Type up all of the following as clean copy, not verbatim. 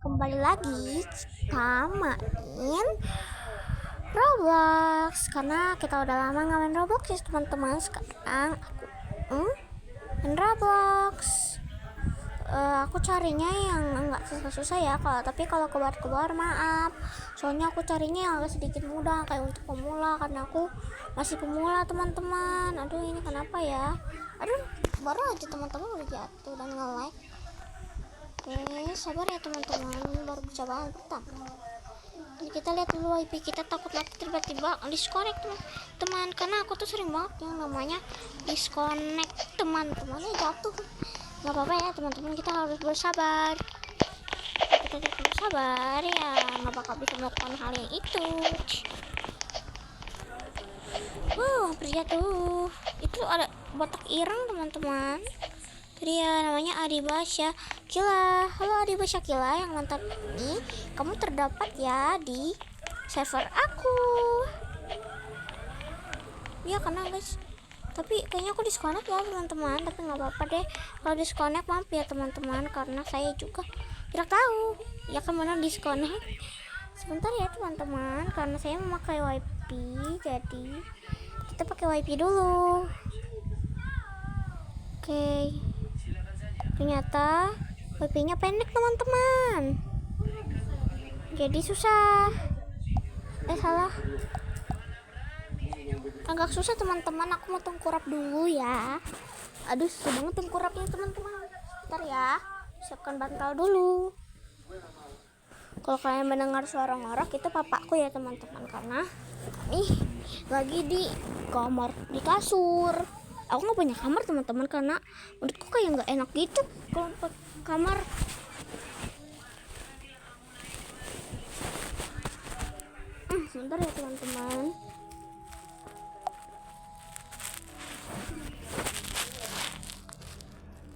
kembali lagi kita main Roblox karena kita udah lama nggak main Roblox ya teman-teman. Sekarang aku main Roblox. Aku carinya yang nggak susah-susah ya, tapi kalau keluar maaf, soalnya aku carinya yang agak sedikit mudah kayak untuk pemula karena aku masih pemula teman-teman. Aduh, ini kenapa ya? Aduh, baru aja teman-teman udah jatuh dan nge-lag. Oke, sabar ya teman-teman, baru bisa banget pertama. Jadi kita lihat dulu IP kita, takut nanti tiba-tiba disconnect teman-teman, karena aku tuh sering banget yang namanya disconnect teman-temannya jatuh. Nggak apa-apa ya teman-teman, kita harus bersabar. Kita harus bersabar ya, nggak bakal bisa melakukan hal yang itu. Hampir jatuh. Itu ada botak ireng teman-teman. Dia namanya Adiba Syakila. Halo Adiba Syakila yang mantap ini, kamu terdapat ya di server aku. Ya karena guys, tapi kayaknya aku disconnect ya teman-teman, tapi nggak apa-apa deh kalau disconnect, maaf ya teman-teman, karena saya juga tidak tahu ya kemana disconnect. Sebentar ya teman-teman, karena saya memakai wifi, jadi kita pakai wifi dulu. Oke. Ternyata wifi-nya pendek teman-teman, jadi susah. Salah, agak susah teman-teman. Aku mau tengkurap dulu ya. Aduh, susah banget tengkurapnya teman-teman. Bentar ya, siapkan bantal dulu. Kalau kalian mendengar suara ngorok, itu papaku ya teman-teman, karena lagi di kamar, di kasur. Aku nggak punya kamar teman-teman, karena menurutku kayak nggak enak gitu kalau kamar. Sebentar ya teman-teman.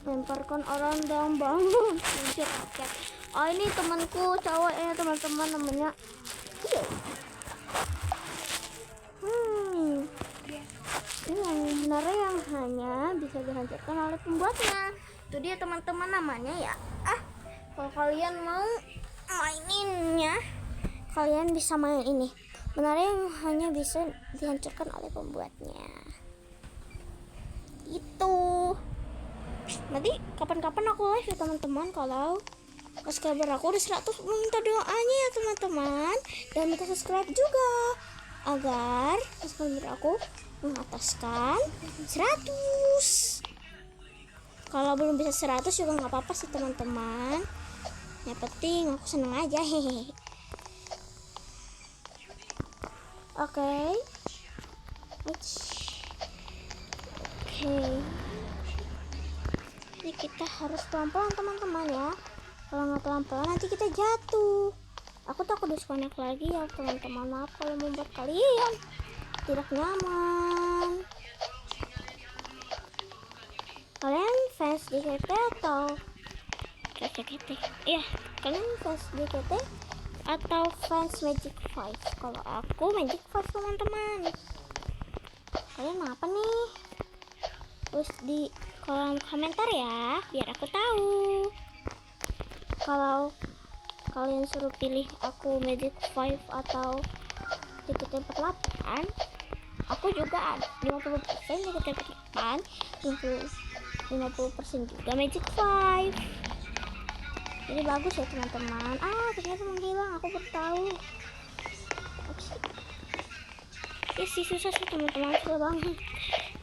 Lemparkan orang dan bangun. Oh, ini temanku cowok ya teman-teman, namanya ini yang sebenarnya yang hanya bisa dihancurkan oleh pembuatnya. Itu dia teman-teman namanya ya. Kalau kalian mau maininnya, kalian bisa main ini. Sebenarnya yang hanya bisa dihancurkan oleh pembuatnya. Itu. Nanti kapan-kapan aku live ya teman-teman, kalau subscriber aku udah 100, minta doanya ya teman-teman, dan minta subscribe juga agar subscriber aku mengataskan 100. Kalau belum bisa 100 juga nggak apa-apa sih teman-teman, yang penting aku seneng aja. Hehehe. Oke. Jadi kita harus pelan-pelan teman-teman ya. Kalau nggak pelan-pelan nanti kita jatuh. Aku takut disconnect lagi ya teman-teman. Maaf kalau membuat kalian tidak nyaman. Kalian fans JKT atau JKT? Iya, kalian fans JKT atau fans Magic 5? Kalau aku Magic 5 teman-teman. Kalian apa nih? Terus di kolom komentar ya, biar aku tahu. Kalau kalian suruh pilih aku Magic 5 atau JKT48, aku juga ada 50% JKT48, 50% juga Magic 5. Jadi bagus ya teman-teman. Ternyata menghilang, aku baru tahu. Sih susah sih teman-teman, susah banget.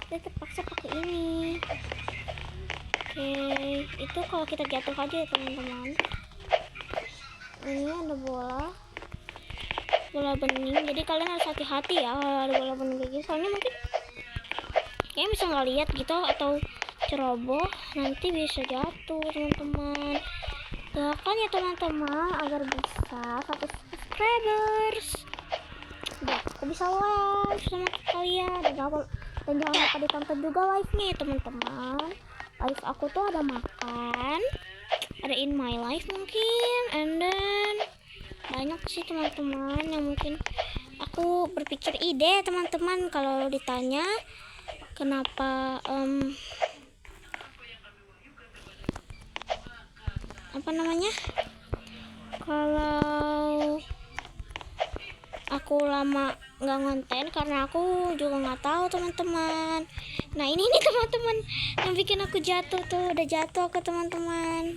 Saya terpaksa pakai ini. Oke, itu kalau kita jatuh aja ya teman-teman. Ini ada bola bening, jadi kalian harus hati-hati ya kalau ada bola bening kayak gini, soalnya mungkin kalian bisa nggak lihat gitu atau ceroboh, nanti bisa jatuh teman-teman. Doakan ya teman-teman agar bisa 100 subscribers, biar aku bisa live sama kalian. Dan jangan lupa ditonton juga live nya teman-teman. Live aku tuh ada makan, ada in my life mungkin, and then banyak sih teman-teman yang mungkin aku berpikir ide teman-teman. Kalau ditanya kenapa apa namanya, aku lama nggak ngonten karena aku juga nggak tahu teman-teman. Nah ini nih teman-teman yang bikin aku jatuh tuh, udah jatuh aku teman-teman.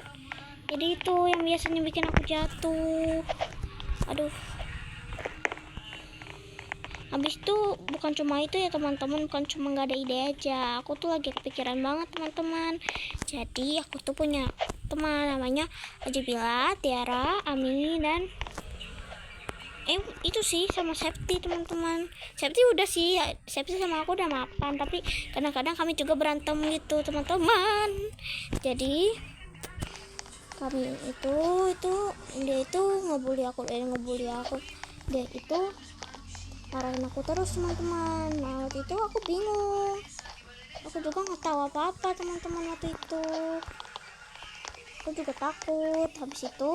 Jadi itu yang biasanya bikin aku jatuh. Aduh. Habis itu bukan cuma itu ya teman-teman, bukan cuma nggak ada ide aja. Aku tuh lagi kepikiran banget teman-teman. Jadi aku tuh punya teman namanya Ajibila, Tiara, Ami dan itu sih sama Septi teman-teman. Septi udah sih, Septi sama aku udah mapan, tapi kadang-kadang kami juga berantem gitu teman-teman. Jadi kami itu dia itu ngebully aku, dia itu marahin aku terus teman-teman. Nah waktu itu aku bingung, aku juga nggak tahu apa-apa teman-teman. Waktu itu aku juga takut. Habis itu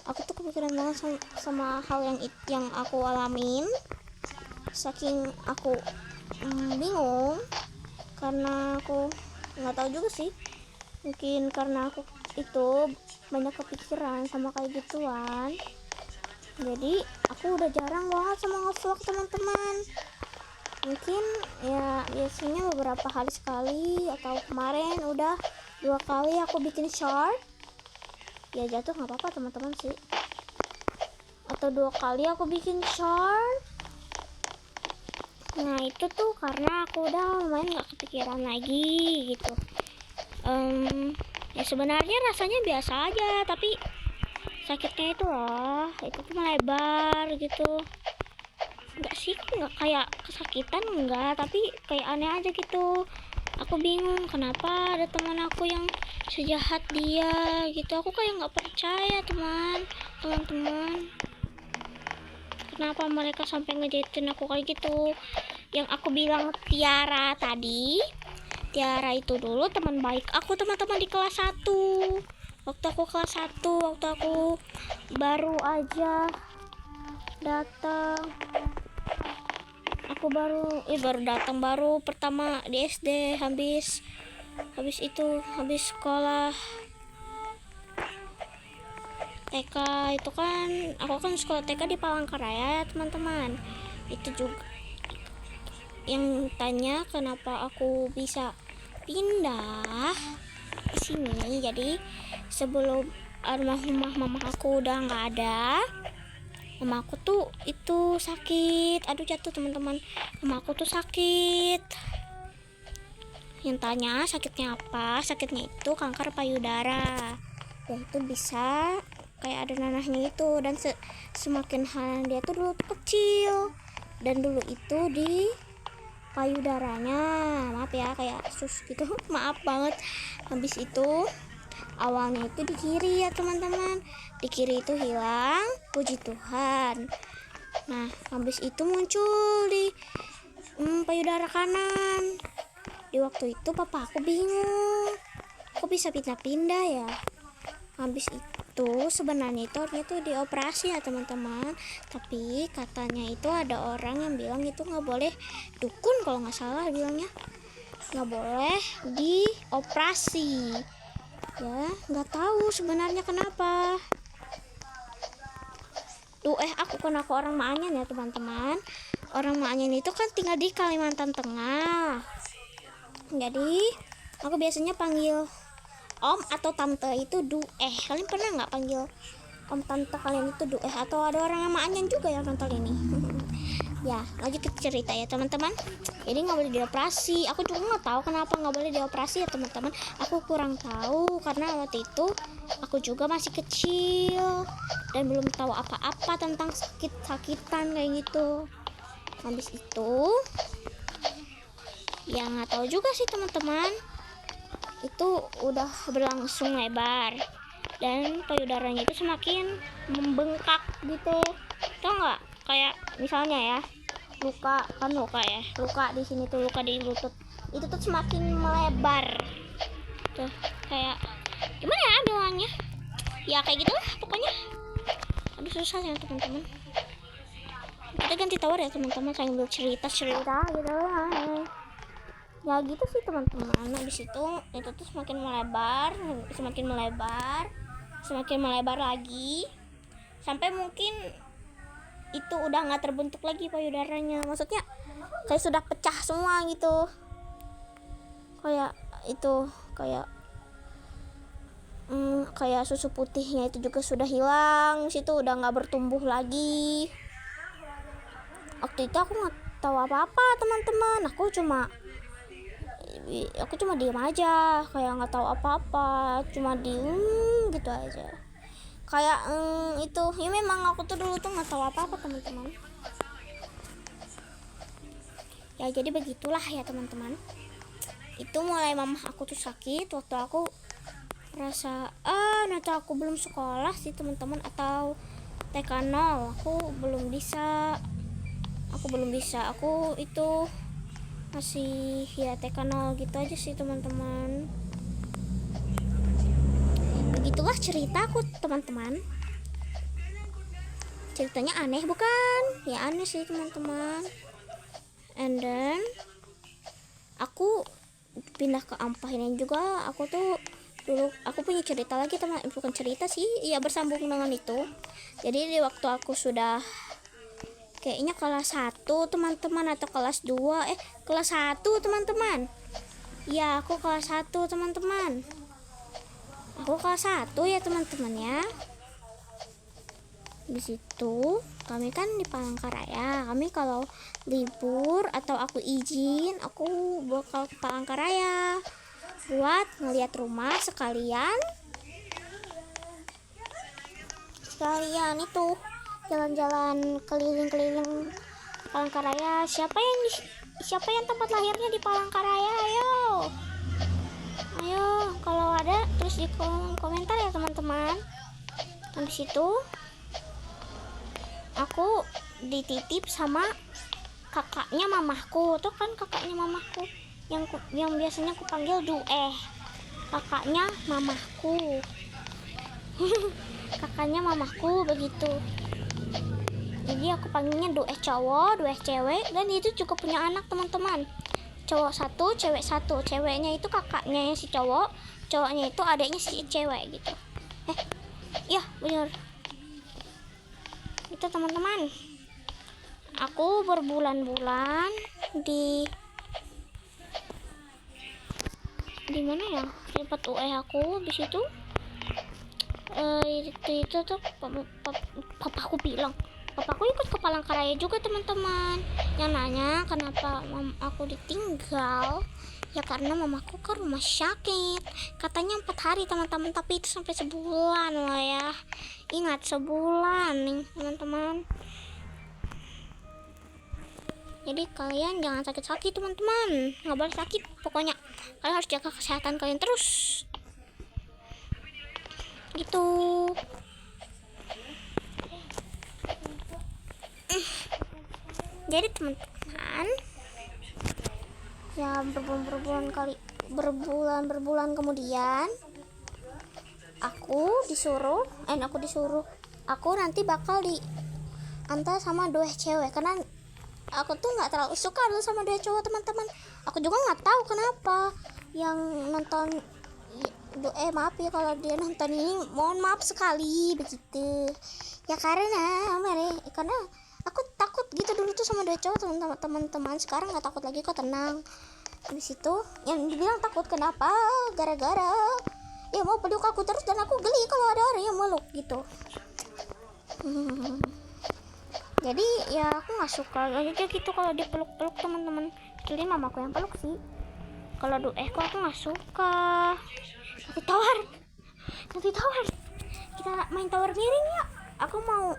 aku tuh kepikiran banget sama hal yang aku alamin. Saking aku bingung, karena aku nggak tahu juga sih, mungkin karena aku itu banyak kepikiran sama kayak gituan. Jadi aku udah jarang banget sama ngevlog teman-teman. Mungkin ya biasanya beberapa hari sekali, atau kemarin udah 2 kali aku bikin short. Ya jatuh nggak apa-apa teman-teman sih, atau 2 kali aku bikin short. Nah itu tuh karena aku udah lumayan nggak kepikiran lagi gitu. Ya sebenarnya rasanya biasa aja, tapi sakitnya itu loh, itu tuh melebar gitu. Enggak sih, nggak kayak kesakitan, enggak, tapi kayak aneh aja gitu. Aku bingung kenapa ada teman aku yang sejahat dia gitu. Aku kayak nggak percaya teman-teman. Kenapa mereka sampai ngejahatin aku kayak gitu? Yang aku bilang Tiara tadi, Tiara itu dulu teman baik aku teman-teman di kelas 1. Waktu aku kelas 1, waktu aku baru aja datang, aku baru datang, baru pertama di SD, habis sekolah TK itu kan, aku kan sekolah TK di Palangkaraya teman-teman. Itu juga yang tanya kenapa aku bisa pindah ke sini. Jadi sebelum almarhumah mama aku udah nggak ada, mama aku tuh itu sakit. Aduh jatuh teman-teman, mama aku tuh sakit. Yang tanya sakitnya apa? Sakitnya itu kanker payudara. Dan itu bisa kayak ada nanahnya itu, dan semakin hal dia tuh dulu tuh kecil, dan dulu itu di payudaranya, maaf ya kayak sus gitu maaf banget. Habis itu awalnya itu di kiri ya teman-teman, di kiri itu hilang, puji Tuhan. Nah habis itu muncul di payudara kanan. Di waktu itu papa aku bingung, kok bisa pindah-pindah ya. Habis itu sebenarnya itu harusnya tuh dioperasi ya teman-teman, tapi katanya itu ada orang yang bilang itu nggak boleh, dukun kalau nggak salah bilangnya nggak boleh dioperasi. Ya nggak tahu sebenarnya kenapa. Aku orang Maanyan ya teman-teman. Orang Maanyan itu kan tinggal di Kalimantan Tengah. Jadi aku biasanya panggil om atau tante itu kalian pernah nggak panggil om tante kalian itu atau ada orang Maanyan juga yang nonton ini? Ya lanjut ke cerita ya teman-teman. Jadi nggak boleh dioperasi. Aku juga nggak tahu kenapa nggak boleh dioperasi ya teman-teman. Aku kurang tahu karena waktu itu aku juga masih kecil dan belum tahu apa-apa tentang sakitan kayak gitu. Habis itu ya nggak tahu juga sih teman-teman, itu udah berlangsung lebar dan payudaranya itu semakin membengkak gitu. Tau nggak, kayak misalnya ya luka di sini tuh, luka di lutut itu tuh semakin melebar tuh, kayak gimana ya bilangnya ya, kayak gitu lah pokoknya. Aduh susah ya teman-teman. Kita ganti tower ya teman-teman, sambil cerita gitu ya gitu sih teman-teman. Habis itu tuh semakin melebar lagi, sampai mungkin itu udah nggak terbentuk lagi payudaranya, maksudnya kayak sudah pecah semua gitu, kayak itu kayak susu putihnya itu juga sudah hilang, situ udah nggak bertumbuh lagi. Waktu itu aku nggak tahu apa-apa teman-teman, aku cuma diam aja, kayak nggak tahu apa-apa, cuma diem gitu aja, kayak itu ya memang aku tuh dulu tuh nggak tahu apa-apa teman-teman. Ya jadi begitulah ya teman-teman, itu mulai mama aku tuh sakit waktu aku rasa nanti aku belum sekolah sih teman-teman, atau TK 0 aku belum bisa, aku itu masih ya TK 0 gitu aja sih teman-teman. Begitulah cerita aku teman-teman, ceritanya aneh bukan? Ya aneh sih teman-teman. And then aku pindah ke Ampah ini juga, aku tuh dulu aku punya cerita lagi teman, bukan cerita sih ya, bersambung dengan itu. Jadi di waktu aku sudah kayaknya kelas 1 teman-teman, atau kelas 2 kelas 1 teman-teman. Ya aku kelas 1 teman-teman, aku kelas 1 ya teman-teman ya. Di situ kami kan di Palangkaraya, kami kalau libur atau aku izin aku bakal ke Palangkaraya buat ngeliat rumah, sekalian itu jalan-jalan keliling-keliling Palangkaraya. Siapa yang tempat lahirnya di Palangkaraya? Ayo kalau ada terus di kolom komentar ya teman-teman. Habis itu aku dititip sama kakaknya mamahku, tuh kan kakaknya mamahku yang biasanya aku panggil Dueh, kakaknya mamahku. Kakaknya mamahku begitu, jadi aku panggilnya Dueh cowok, Dueh cewek, dan itu juga punya anak teman-teman, cowok 1 cewek 1. Ceweknya itu kakaknya si cowok, cowoknya itu adiknya si cewek gitu. Ya bener itu teman-teman. Aku berbulan-bulan di mana ya, tempat UE aku di situ. Itu tuh papaku ikut ke Palangkaraya juga teman-teman. Yang nanya kenapa aku ditinggal, ya karena mamaku ke rumah sakit, katanya 4 hari teman-teman, tapi itu sampai sebulan lah ya. Ingat sebulan nih teman-teman. Jadi kalian jangan sakit-sakit teman-teman, nggak boleh sakit pokoknya, kalian harus jaga kesehatan kalian terus gitu. Jadi teman-teman ya berbulan kemudian aku disuruh aku nanti bakal diantar sama 2 cewek, karena aku tuh nggak terlalu suka dulu sama 2 cowok teman-teman. Aku juga nggak tahu kenapa yang nonton maaf ya kalau dia nonton ini, mohon maaf sekali begitu ya, karena aku takut gitu dulu tuh sama 2 cowok teman-teman. Sekarang nggak takut lagi kok, tenang. Habis itu yang dibilang takut kenapa, gara-gara ya mau peluk aku terus, dan aku geli kalau ada orang yang meluk gitu. Jadi ya aku nggak suka aja gitu kalau dipeluk-peluk teman-teman. Jadi mamaku yang peluk sih. Kalau kok aku nggak suka. Nanti tawar. Kita main tawar miring ya. Aku mau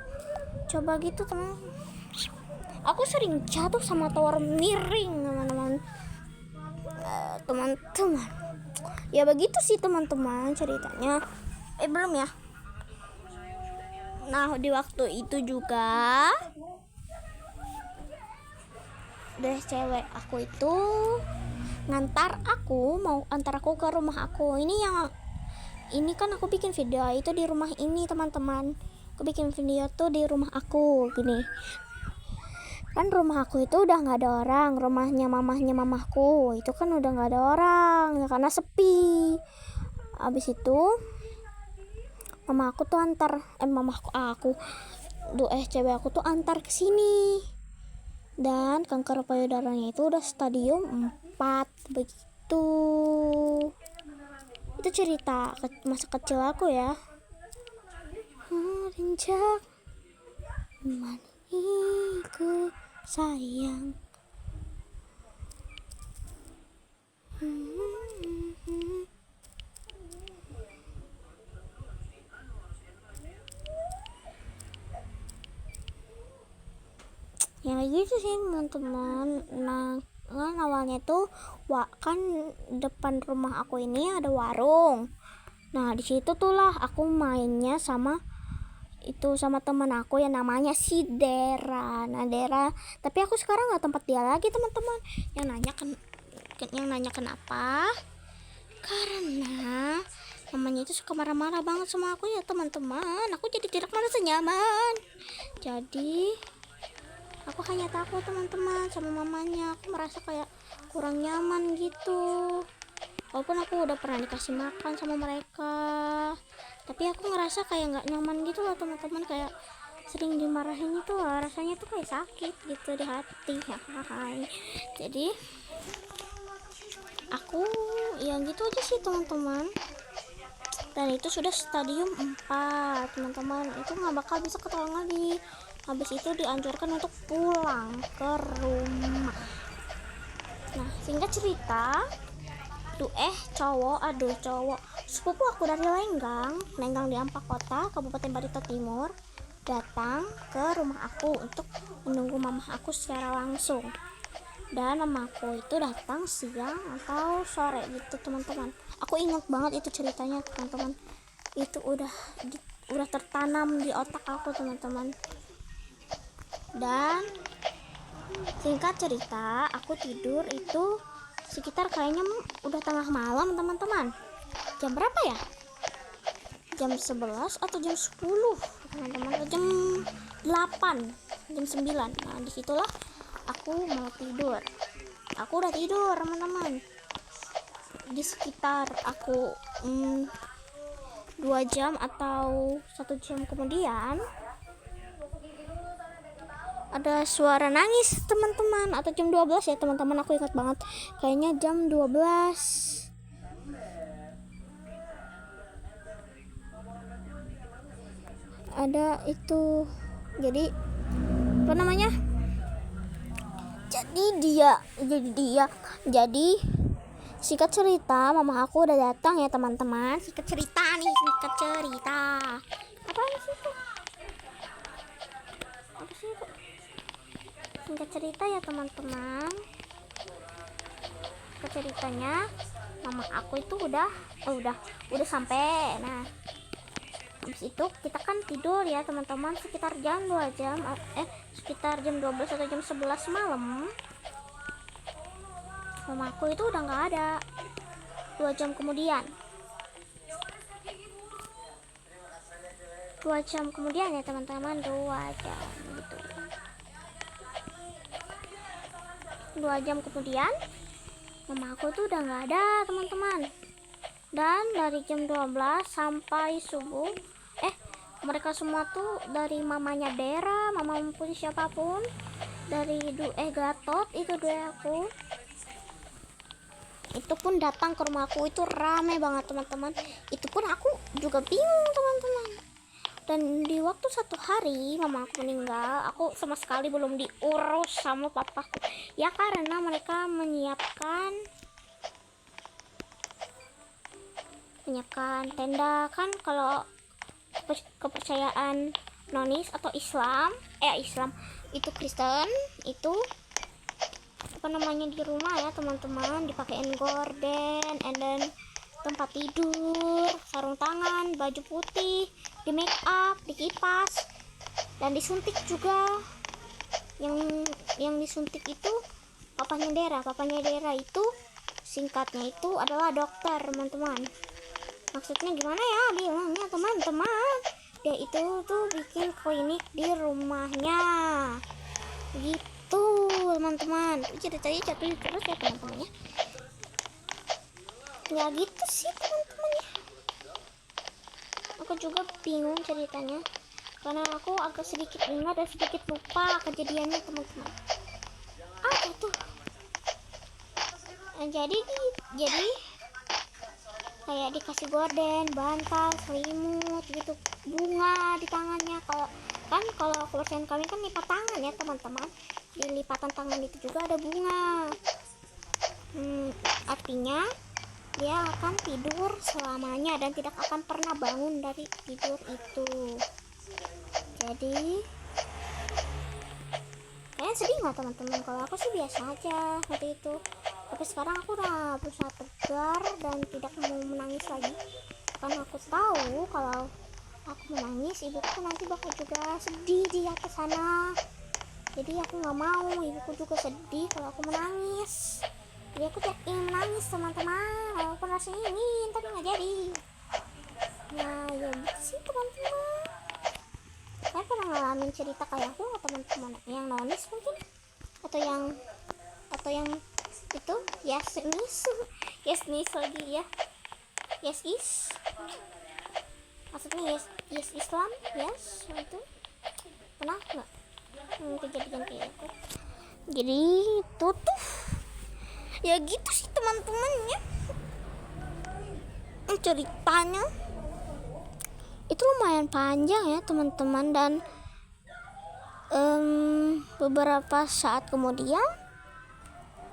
coba gitu teman. Aku sering jatuh sama tawar miring teman-teman. Ya begitu sih teman-teman ceritanya. Belum ya. Nah di waktu itu juga cewek aku itu mau antar aku ke rumah aku. Ini kan aku bikin video itu di rumah ini teman-teman. Aku bikin video tuh di rumah aku gini. Kan rumah aku itu udah nggak ada orang, rumahnya mamahku itu kan udah nggak ada orang ya, karena sepi. Abis itu mama aku tuh cewek aku tuh antar ke sini, dan kanker payudaranya itu udah stadium 4 begitu. Itu cerita masa kecil aku ya. Rinjak maniku sayang. Ya gitu sih teman-teman. Nah, kan awalnya tuh kan depan rumah aku ini ada warung. Nah, di situ tuh lah aku mainnya sama teman aku yang namanya si Dera. Nah, Dera, tapi aku sekarang nggak tempat dia lagi teman-teman. Yang nanya kenapa? Karena namanya itu suka marah-marah banget sama aku ya teman-teman. Aku jadi tidak merasa nyaman. Jadi aku hanya takut teman-teman sama mamanya. Aku merasa kayak kurang nyaman gitu. Walaupun aku udah pernah dikasih makan sama mereka, tapi aku ngerasa kayak nggak nyaman gitu loh teman-teman. Kayak sering dimarahin itu loh, rasanya tuh kayak sakit gitu di hati. Jadi aku yang gitu aja sih teman-teman. Dan itu sudah stadium 4 teman-teman. Itu nggak bakal bisa ketolong lagi. Habis itu dianjurkan untuk pulang ke rumah. Nah, singkat cerita, cowok sepupu aku dari Lenggang di Ampak Kota, Kabupaten Barito Timur, datang ke rumah aku untuk menunggu mama aku secara langsung. Dan mamaku itu datang siang atau sore gitu teman-teman. Aku ingat banget itu ceritanya teman-teman. Itu udah tertanam di otak aku teman-teman. Dan singkat cerita, aku tidur itu sekitar kayaknya udah tengah malam teman-teman. Jam berapa ya? Jam 11 atau jam 10 teman-teman, atau jam 8, jam 9. Nah, disitulah aku mau tidur. Aku udah tidur teman-teman. Di sekitar aku 2 jam atau 1 jam kemudian ada suara nangis teman-teman, atau jam 12 ya teman-teman, aku ingat banget kayaknya jam 12. Ada itu, jadi apa namanya, jadi singkat cerita mama aku udah datang ya teman-teman. Singkat cerita apa sih itu singkat cerita ya teman-teman. Ceritanya mama aku itu udah sampai. Nah, habis itu kita kan tidur ya teman-teman, sekitar jam 12 atau jam 11 malam. Mama aku itu udah nggak ada. 2 jam kemudian ya teman-teman, 2 jam gitu. 2 jam kemudian mama aku tuh udah nggak ada teman-teman. Dan dari jam 12 sampai subuh, mereka semua tuh, dari mamanya Dera, mama maupun siapapun, dari Gatot itu aku, itu pun datang ke rumahku. Itu rame banget teman-teman. Itu pun aku juga bingung teman-teman. Dan di waktu 1 hari mama aku meninggal, aku sama sekali belum diurus sama papaku ya, karena mereka menyiapkan tenda kan. Kalau kepercayaan nonis atau Islam itu Kristen, itu apa namanya, di rumah ya teman-teman, dipakein gorden, and then tempat tidur, sarung tangan, baju putih, di make up, dikipas, dan disuntik juga. Yang disuntik itu papanya Dera itu singkatnya itu adalah dokter teman-teman. Maksudnya gimana ya bilangnya teman-teman, dia itu tuh bikin klinik di rumahnya gitu teman-teman. Ceritanya jatuh terus ya teman-teman ya gitu sih teman-teman ya. Aku juga bingung ceritanya. karena aku agak sedikit ingat dan sedikit lupa kejadiannya teman-teman. Tuh. Jadi kayak dikasih gorden, bantal, selimut gitu, bunga di tangannya. Kalau kebersihan kami kan lipat tangan ya teman-teman, di lipatan tangan itu juga ada bunga. Artinya dia akan tidur selamanya dan tidak akan pernah bangun dari tidur itu. Jadi kalian sedih nggak teman-teman? Kalau aku sih biasa aja seperti itu. Tapi sekarang aku udah berusaha tegar dan tidak mau menangis lagi, karena aku tahu kalau aku menangis ibuku nanti bakal juga sedih di atas sana. Jadi aku nggak mau ibuku juga sedih kalau aku menangis. Jadi aku tidak ingin menangis teman-teman, walaupun rasanya ingin tapi nggak jadi. Nah ya gitu sih teman-teman. Saya pernah ngalamin cerita kayak aku nggak teman-teman, yang nonis mungkin, atau yang itu yes miss lagi ya, yes is maksudnya yes Islam, yes itu pernah nggak kejadian kayak itu. Jadi itu tuh ya gitu sih teman-temannya, ceritanya itu lumayan panjang ya teman-teman. Dan beberapa saat kemudian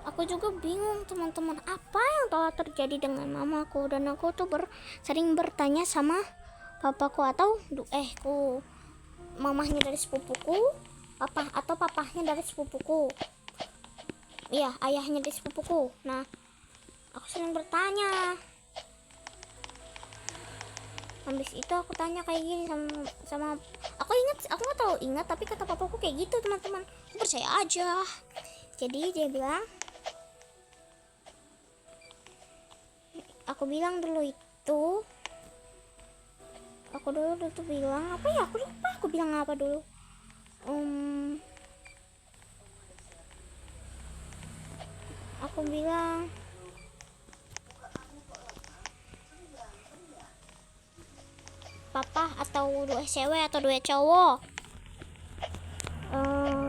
aku juga bingung teman-teman, apa yang telah terjadi dengan mamaku. Dan aku tuh sering bertanya sama papaku atau mamahnya dari sepupuku, papahnya dari sepupuku, iya ayahnya dari sepupuku. Nah aku sering bertanya. Habis itu aku tanya kayak gini sama aku nggak tahu ingat, tapi kata papaku kayak gitu teman-teman, aku percaya aja. Jadi dia bilang, aku bilang dulu tuh bilang apa ya, aku lupa aku bilang apa dulu. Aku bilang papa atau dua cewek atau dua cowok,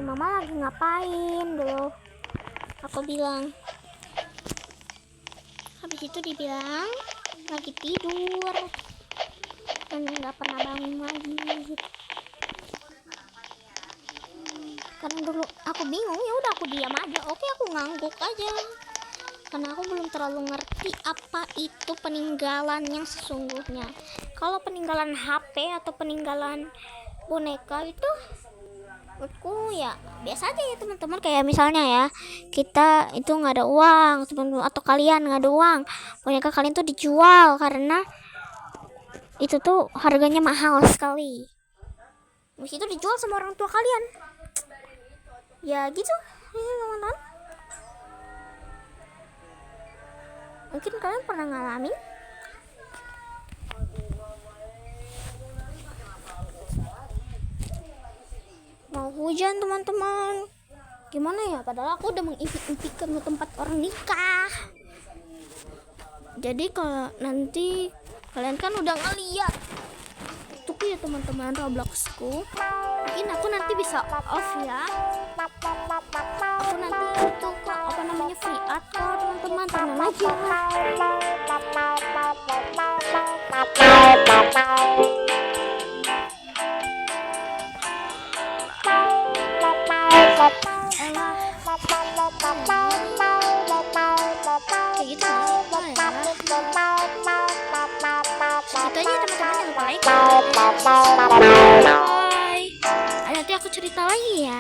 mama lagi ngapain dulu, aku bilang. Habis itu dibilang lagi tidur dan nggak pernah bangun lagi gitu. Karena dulu aku bingung, ya udah aku diam aja, oke aku ngangguk aja, karena aku belum terlalu ngerti apa itu peninggalan yang sesungguhnya. Kalau peninggalan HP atau peninggalan boneka itu menurutku ya biasa aja ya teman-teman. Kayak misalnya ya, kita itu nggak ada uang atau kalian nggak ada uang, boneka kalian tuh dijual karena itu tuh harganya mahal sekali. Habis itu dijual sama orang tua kalian. Ya gitu ya teman-teman. Mungkin kalian pernah ngalamin. Mau hujan teman-teman, gimana ya, padahal aku udah mengimpi-impikan tempat orang nikah. Jadi kalau nanti kalian kan udah ngeliat itu ya teman-teman Robloxku, mungkin aku nanti bisa off ya, aku nanti itu free art kok teman-teman, tenang aja. Kayak gitu segitu aja teman-teman, yang like, bye. Nanti aku cerita lagi ya.